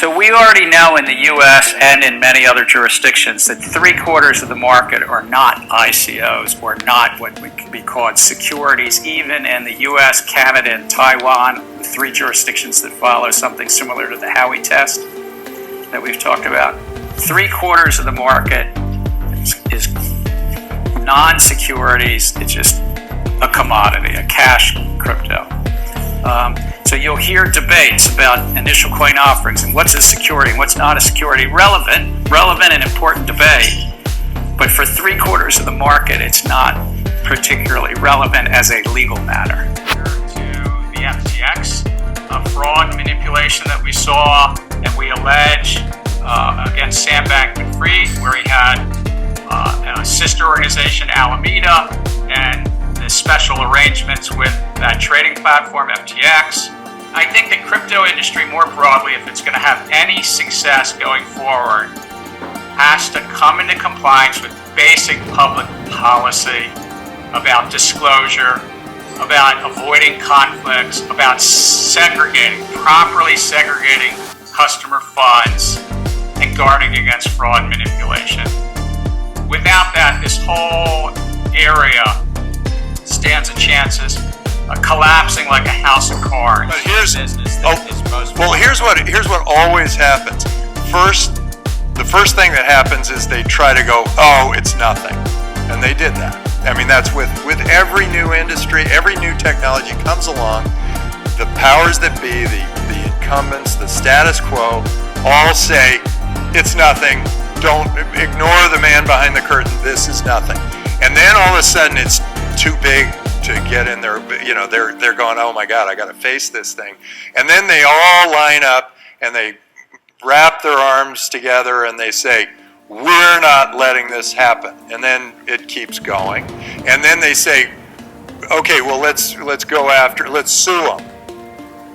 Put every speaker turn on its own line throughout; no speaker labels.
So we already know in the U.S. and in many other jurisdictions that 3/4 of the market are not ICOs or not what would be called securities, even in the U.S., Canada, and Taiwan, the 3 jurisdictions that follow something similar to the Howey test that we've talked about. 3/4 of the market is non-securities. It's just a commodity, a cash crypto. So you'll hear debates about initial coin offerings and what's a security and what's not a security. Relevant and important debate, but for 3/4 of the market, it's not particularly relevant as a legal matter. To the FTX fraud manipulation that we saw and we allege against Sam Bankman-Fried, where he had a sister organization, Alameda, and the special arrangements with that trading platform, FTX. I think the crypto industry more broadly, if it's going to have any success going forward, has to come into compliance with basic public policy about disclosure, about avoiding conflicts, about properly segregating customer funds, and guarding against fraud manipulation. Without that, this whole area stands a chance of collapsing like a house of cards.
But here's what always happens. The first thing that happens is they try to go, oh, it's nothing, and they did that. I mean, that's with every new industry, every new technology comes along. The powers that be, the incumbents, the status quo, all say it's nothing. Don't ignore the man behind the curtain. This is nothing. And then all of a sudden, it's too big to get in there. You know, they're going, oh my God, I got to face this thing. And then they all line up and they wrap their arms together and they say, we're not letting this happen. And then it keeps going. And then they say, okay, well, let's sue them.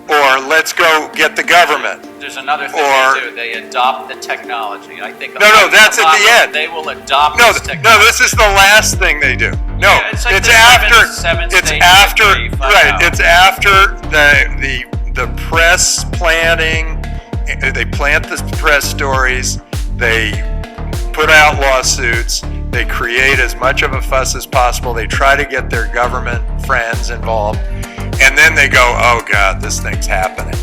Or let's go get the government.
There's another thing they do. They adopt the technology. I think
no, that's at the end.
They will adopt this technology.
No, this is the last thing they do. No,
yeah, it's like
it's after the press planning. They plant the press stories. They put out lawsuits. They create as much of a fuss as possible. They try to get their government friends involved. And then they go, oh God, this thing's happening.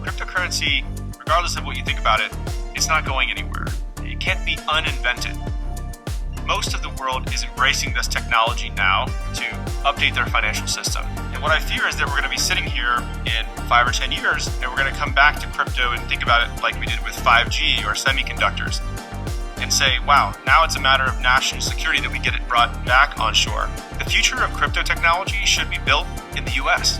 Cryptocurrency, regardless of what you think about it, it's not going anywhere. It can't be uninvented. Most of the world is embracing this technology now to update their financial system. And what I fear is that we're going to be sitting here in 5 or 10 years and we're going to come back to crypto and think about it like we did with 5G or semiconductors and say, wow, now it's a matter of national security that we get it brought back onshore. The future of crypto technology should be built in the US.